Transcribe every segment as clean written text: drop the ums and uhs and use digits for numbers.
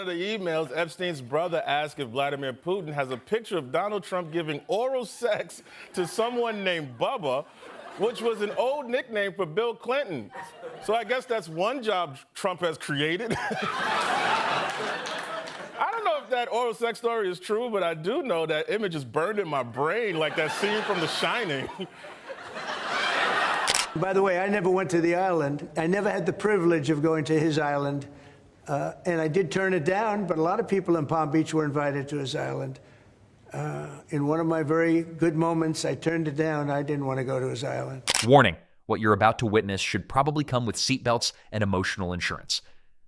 of the emails, Epstein's brother asked if Vladimir Putin has a picture of Donald Trump giving oral sex to someone named Bubba, which was an old nickname for Bill Clinton. So I guess that's one job Trump has created. I don't know if that oral sex story is true, but I do know that image is burned in my brain like that scene from The Shining. By the way, I never went to the island. I never had the privilege of going to his island. And I did turn it down, but a lot of people in Palm Beach were invited to his island. In one of my very good moments, I turned it down. I didn't want to go to his island. Warning, what you're about to witness should probably come with seatbelts and emotional insurance.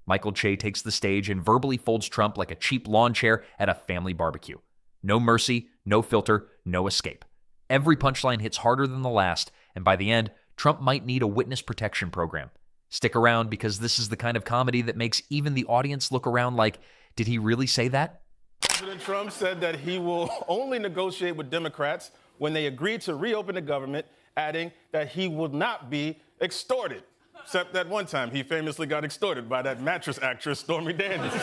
Michael Che takes the stage and verbally folds Trump like a cheap lawn chair at a family barbecue. No mercy, no filter, no escape. Every punchline hits harder than the last, and by the end, Trump might need a witness protection program. Stick around because this is the kind of comedy that makes even the audience look around like, did he really say that? President Trump said that he will only negotiate with Democrats when they agree to reopen the government, adding that he will not be extorted. Except that one time he famously got extorted by that mattress actress, Stormy Daniels.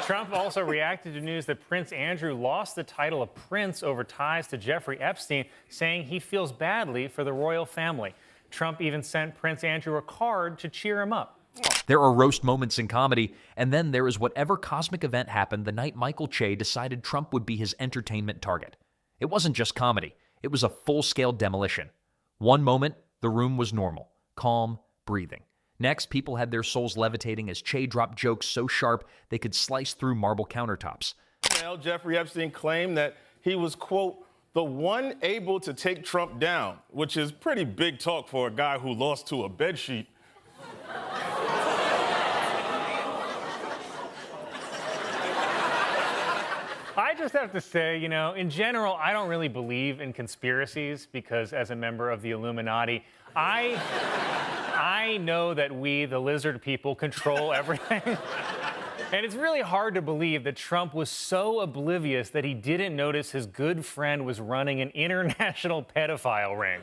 Trump also reacted to news that Prince Andrew lost the title of prince over ties to Jeffrey Epstein, saying he feels badly for the royal family. Trump even sent Prince Andrew a card to cheer him up. There are roast moments in comedy, and then there is whatever cosmic event happened the night Michael Che decided Trump would be his entertainment target. It wasn't just comedy. It was a full-scale demolition. One moment, the room was normal, calm, breathing. Next, people had their souls levitating as Che dropped jokes so sharp they could slice through marble countertops. Jeffrey Epstein claimed that he was, quote, the one able to take Trump down, which is pretty big talk for a guy who lost to a bedsheet. I just have to say, in general, I don't really believe in conspiracies because as a member of the Illuminati, I know that we, the lizard people, control everything. And it's really hard to believe that Trump was so oblivious that he didn't notice his good friend was running an international pedophile ring.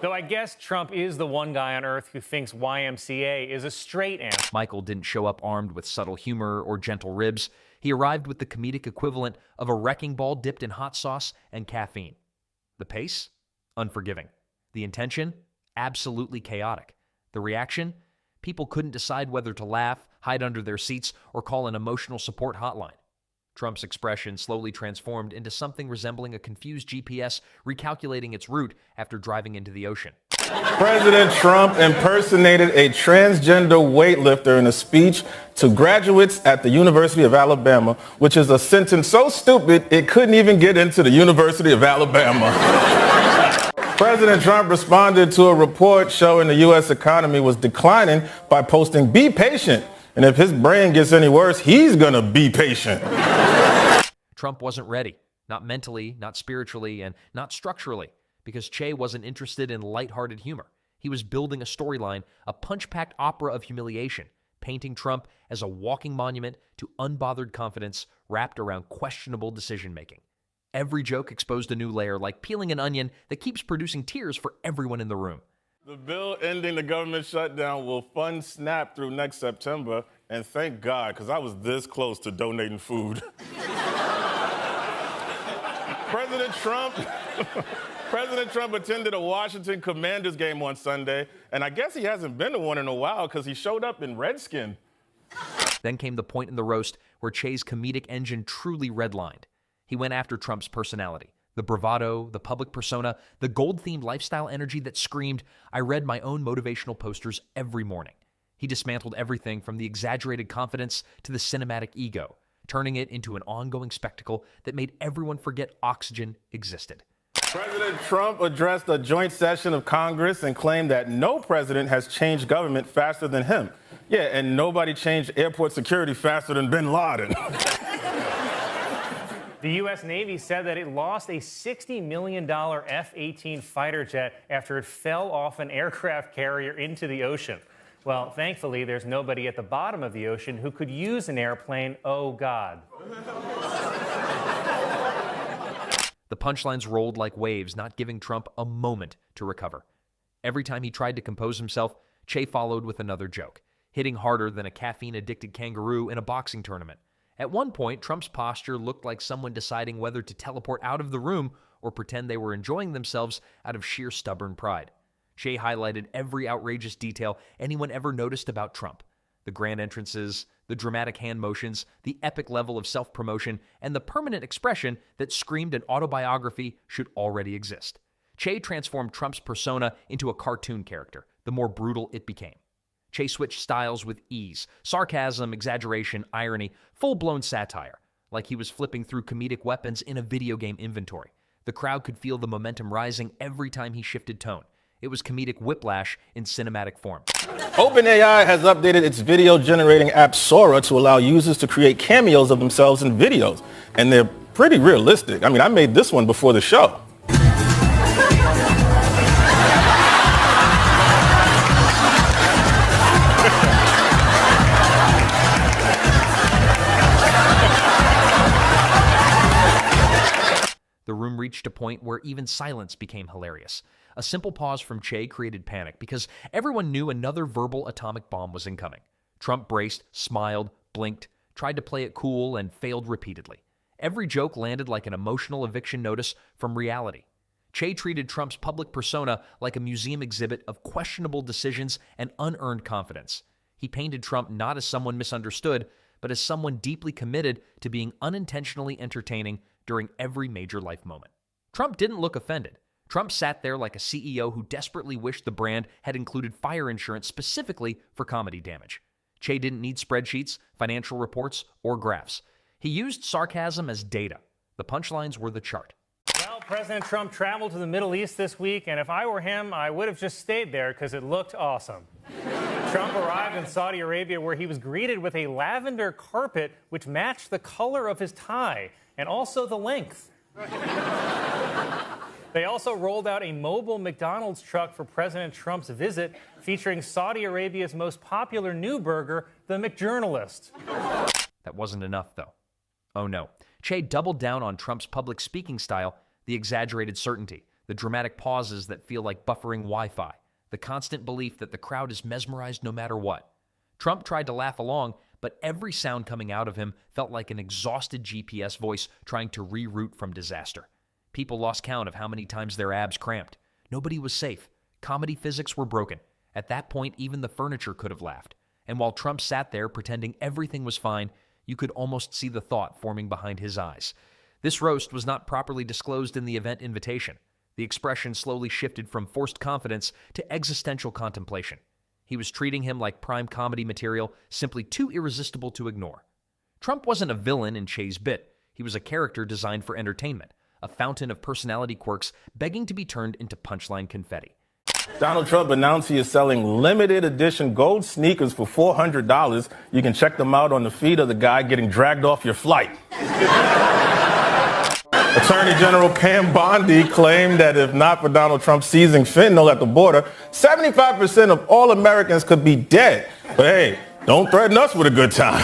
Though I guess Trump is the one guy on earth who thinks YMCA is a straight answer. Michael didn't show up armed with subtle humor or gentle ribs. He arrived with the comedic equivalent of a wrecking ball dipped in hot sauce and caffeine. The pace? Unforgiving. The intention? Absolutely chaotic. The reaction? People couldn't decide whether to laugh, hide under their seats, or call an emotional support hotline. Trump's expression slowly transformed into something resembling a confused GPS recalculating its route after driving into the ocean. President Trump impersonated a transgender weightlifter in a speech to graduates at the University of Alabama, which is a sentence so stupid it couldn't even get into the University of Alabama. President Trump responded to a report showing the U.S. economy was declining by posting, "Be patient. And if his brain gets any worse, he's gonna be patient." Trump wasn't ready. Not mentally, not spiritually, and not structurally. Because Che wasn't interested in lighthearted humor. He was building a storyline, a punch-packed opera of humiliation, painting Trump as a walking monument to unbothered confidence wrapped around questionable decision-making. Every joke exposed a new layer, like peeling an onion that keeps producing tears for everyone in the room. The bill ending the government shutdown will fund SNAP through next September, and thank God, because I was this close to donating food. President Trump attended a Washington Commanders game on Sunday, and I guess he hasn't been to one in a while because he showed up in redskin. Then came the point in the roast where Che's comedic engine truly redlined. He went after Trump's personality, the bravado, the public persona, the gold-themed lifestyle energy that screamed, "I read my own motivational posters every morning." He dismantled everything from the exaggerated confidence to the cinematic ego, turning it into an ongoing spectacle that made everyone forget oxygen existed. President Trump addressed a joint session of Congress and claimed that no president has changed government faster than him. Yeah, and nobody changed airport security faster than bin Laden. The U.S. Navy said that it lost a $60 million F-18 fighter jet after it fell off an aircraft carrier into the ocean. Well, thankfully, there's nobody at the bottom of the ocean who could use an airplane, oh God. The punchlines rolled like waves, not giving Trump a moment to recover. Every time he tried to compose himself, Che followed with another joke, hitting harder than a caffeine-addicted kangaroo in a boxing tournament. At one point, Trump's posture looked like someone deciding whether to teleport out of the room or pretend they were enjoying themselves out of sheer stubborn pride. Che highlighted every outrageous detail anyone ever noticed about Trump. The grand entrances, the dramatic hand motions, the epic level of self-promotion, and the permanent expression that screamed an autobiography should already exist. Che transformed Trump's persona into a cartoon character, the more brutal it became. Che switched styles with ease, sarcasm, exaggeration, irony, full-blown satire, like he was flipping through comedic weapons in a video game inventory. The crowd could feel the momentum rising every time he shifted tone. It was comedic whiplash in cinematic form. OpenAI has updated its video-generating app Sora to allow users to create cameos of themselves in videos. And they're pretty realistic. I mean, I made this one before the show. The room reached a point where even silence became hilarious. A simple pause from Che created panic because everyone knew another verbal atomic bomb was incoming. Trump braced, smiled, blinked, tried to play it cool, and failed repeatedly. Every joke landed like an emotional eviction notice from reality. Che treated Trump's public persona like a museum exhibit of questionable decisions and unearned confidence. He painted Trump not as someone misunderstood, but as someone deeply committed to being unintentionally entertaining during every major life moment. Trump didn't look offended. Trump sat there like a CEO who desperately wished the brand had included fire insurance specifically for comedy damage. Che didn't need spreadsheets, financial reports, or graphs. He used sarcasm as data. The punchlines were the chart. Well, President Trump traveled to the Middle East this week, and if I were him, I would have just stayed there because it looked awesome. Trump arrived in Saudi Arabia where he was greeted with a lavender carpet which matched the color of his tie and also the length. They also rolled out a mobile McDonald's truck for President Trump's visit, featuring Saudi Arabia's most popular new burger, the McJournalist. That wasn't enough, though. Oh no. Che doubled down on Trump's public speaking style, the exaggerated certainty, the dramatic pauses that feel like buffering Wi-Fi, the constant belief that the crowd is mesmerized no matter what. Trump tried to laugh along, but every sound coming out of him felt like an exhausted GPS voice trying to reroute from disaster. People lost count of how many times their abs cramped. Nobody was safe. Comedy physics were broken. At that point, even the furniture could have laughed. And while Trump sat there pretending everything was fine, you could almost see the thought forming behind his eyes. This roast was not properly disclosed in the event invitation. The expression slowly shifted from forced confidence to existential contemplation. He was treating him like prime comedy material, simply too irresistible to ignore. Trump wasn't a villain in Che's bit. He was a character designed for entertainment, a fountain of personality quirks begging to be turned into punchline confetti. Donald Trump announced he is selling limited edition gold sneakers for $400. You can check them out on the feed of the guy getting dragged off your flight. Attorney General Pam Bondi claimed that if not for Donald Trump seizing fentanyl at the border, 75% of all Americans could be dead. But hey, don't threaten us with a good time.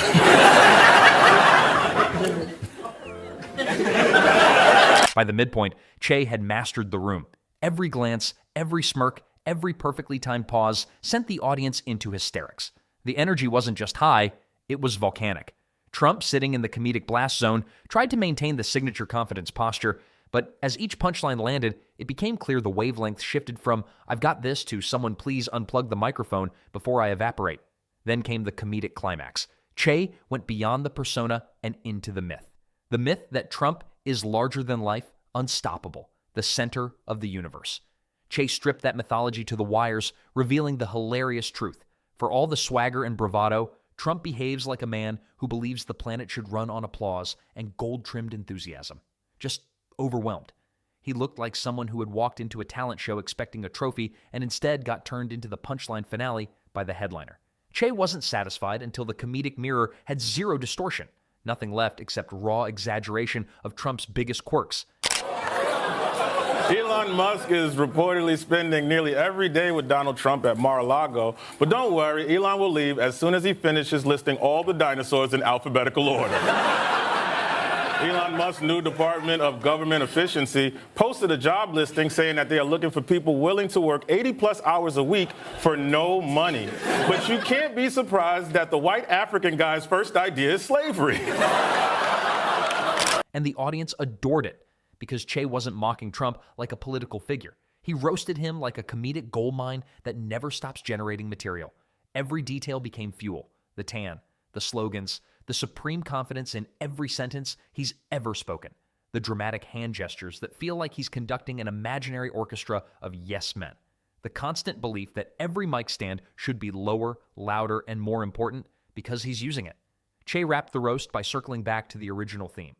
By the midpoint, Che had mastered the room. Every glance, every smirk, every perfectly timed pause sent the audience into hysterics. The energy wasn't just high, it was volcanic. Trump, sitting in the comedic blast zone, tried to maintain the signature confidence posture, but as each punchline landed, it became clear the wavelength shifted from, "I've got this," to "Someone please unplug the microphone before I evaporate." Then came the comedic climax. Che went beyond the persona and into the myth. The myth that Trump is larger than life, unstoppable, the center of the universe. Che stripped that mythology to the wires, revealing the hilarious truth. For all the swagger and bravado, Trump behaves like a man who believes the planet should run on applause and gold-trimmed enthusiasm. Just overwhelmed. He looked like someone who had walked into a talent show expecting a trophy and instead got turned into the punchline finale by the headliner. Che wasn't satisfied until the comedic mirror had zero distortion. Nothing left except raw exaggeration of Trump's biggest quirks. Elon Musk is reportedly spending nearly every day with Donald Trump at Mar-a-Lago. But don't worry, Elon will leave as soon as he finishes listing all the dinosaurs in alphabetical order. Elon Musk's new Department of Government Efficiency posted a job listing saying that they are looking for people willing to work 80-plus hours a week for no money. But you can't be surprised that the white African guy's first idea is slavery. And the audience adored it because Che wasn't mocking Trump like a political figure. He roasted him like a comedic gold mine that never stops generating material. Every detail became fuel: the tan, the slogans, the supreme confidence in every sentence he's ever spoken, the dramatic hand gestures that feel like he's conducting an imaginary orchestra of yes men, the constant belief that every mic stand should be lower, louder, and more important because he's using it. Che wrapped the roast by circling back to the original theme.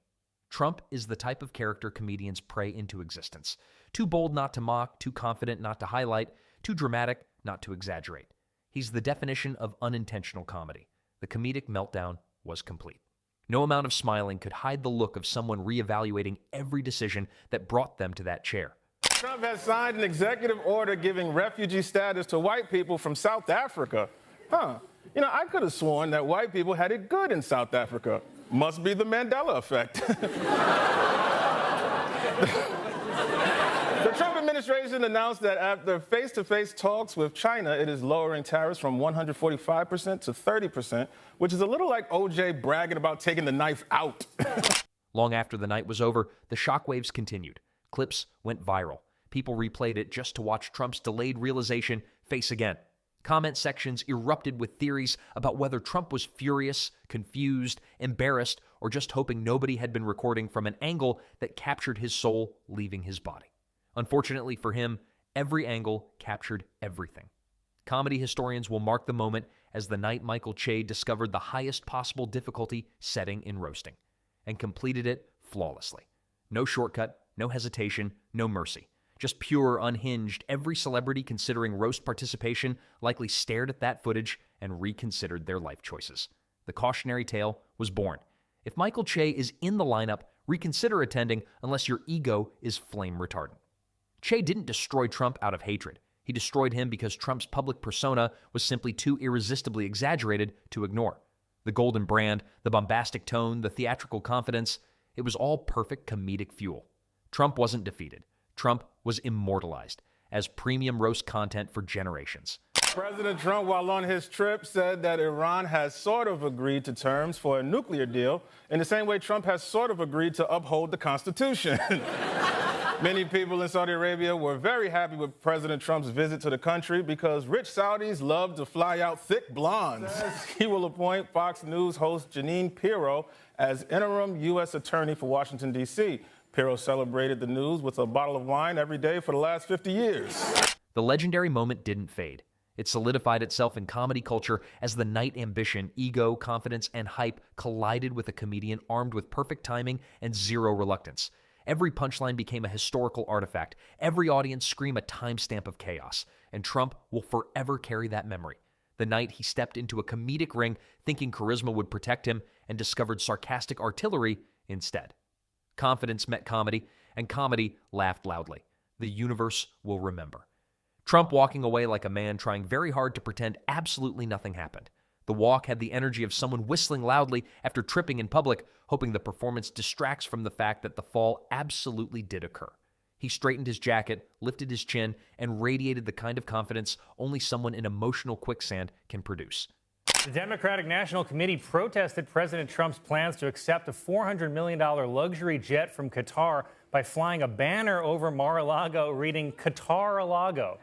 Trump is the type of character comedians pray into existence. Too bold not to mock, too confident not to highlight, too dramatic not to exaggerate. He's the definition of unintentional comedy. The comedic meltdown was complete. No amount of smiling could hide the look of someone reevaluating every decision that brought them to that chair. Trump has signed an executive order giving refugee status to white people from South Africa. You know, I could have sworn that white people had it good in South Africa. Must be the Mandela effect. The Trump administration announced that after face-to-face talks with China, it is lowering tariffs from 145% to 30%, which is a little like OJ bragging about taking the knife out. Long after the night was over, the shockwaves continued. Clips went viral. People replayed it just to watch Trump's delayed realization face again. Comment sections erupted with theories about whether Trump was furious, confused, embarrassed, or just hoping nobody had been recording from an angle that captured his soul leaving his body. Unfortunately for him, every angle captured everything. Comedy historians will mark the moment as the night Michael Che discovered the highest possible difficulty setting in roasting, and completed it flawlessly. No shortcut, no hesitation, no mercy. Just pure, unhinged, every celebrity considering roast participation likely stared at that footage and reconsidered their life choices. The cautionary tale was born. If Michael Che is in the lineup, reconsider attending unless your ego is flame retardant. Che didn't destroy Trump out of hatred. He destroyed him because Trump's public persona was simply too irresistibly exaggerated to ignore. The golden brand, the bombastic tone, the theatrical confidence, it was all perfect comedic fuel. Trump wasn't defeated. Trump was immortalized as premium roast content for generations. President Trump, while on his trip, said that Iran has sort of agreed to terms for a nuclear deal in the same way Trump has sort of agreed to uphold the Constitution. Many people in Saudi Arabia were very happy with President Trump's visit to the country because rich Saudis love to fly out thick blondes. He will appoint Fox News host Jeanine Pirro as interim U.S. attorney for Washington, D.C. Pirro celebrated the news with a bottle of wine every day for the last 50 years. The legendary moment didn't fade. It solidified itself in comedy culture as the night ambition, ego, confidence, and hype collided with a comedian armed with perfect timing and zero reluctance. Every punchline became a historical artifact. Every audience screamed a timestamp of chaos. And Trump will forever carry that memory. The night he stepped into a comedic ring thinking charisma would protect him and discovered sarcastic artillery instead. Confidence met comedy, and comedy laughed loudly. The universe will remember. Trump walking away like a man trying very hard to pretend absolutely nothing happened. The walk had the energy of someone whistling loudly after tripping in public, hoping the performance distracts from the fact that the fall absolutely did occur. He straightened his jacket, lifted his chin, and radiated the kind of confidence only someone in emotional quicksand can produce. The Democratic National Committee protested President Trump's plans to accept a $400 million luxury jet from Qatar by flying a banner over Mar-a-Lago reading Qatar-a-Lago.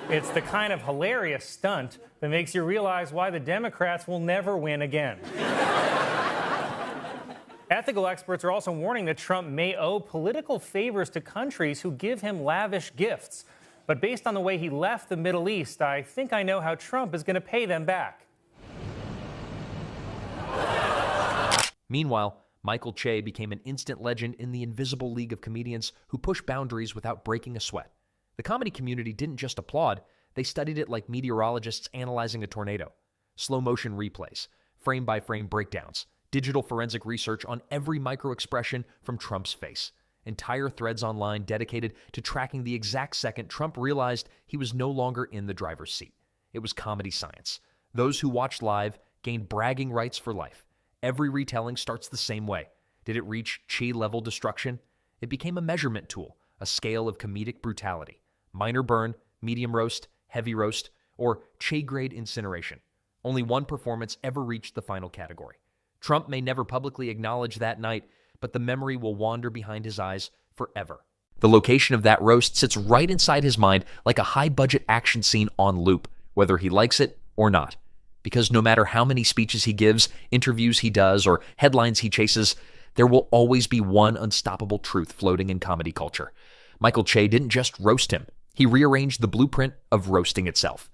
It's the kind of hilarious stunt that makes you realize why the Democrats will never win again. Ethical experts are also warning that Trump may owe political favors to countries who give him lavish gifts. But based on the way he left the Middle East, I think I know how Trump is going to pay them back. Meanwhile, Michael Che became an instant legend in the invisible league of comedians who push boundaries without breaking a sweat. The comedy community didn't just applaud, they studied it like meteorologists analyzing a tornado. Slow-motion replays, frame-by-frame breakdowns, digital forensic research on every micro-expression from Trump's face. Entire threads online dedicated to tracking the exact second Trump realized he was no longer in the driver's seat. It was comedy science. Those who watched live gained bragging rights for life. Every retelling starts the same way. Did it reach Che-level destruction? It became a measurement tool, a scale of comedic brutality. Minor burn, medium roast, heavy roast, or Che-grade incineration. Only one performance ever reached the final category. Trump may never publicly acknowledge that night, but the memory will wander behind his eyes forever. The location of that roast sits right inside his mind like a high-budget action scene on loop, whether he likes it or not. Because no matter how many speeches he gives, interviews he does, or headlines he chases, there will always be one unstoppable truth floating in comedy culture. Michael Che didn't just roast him. He rearranged the blueprint of roasting itself.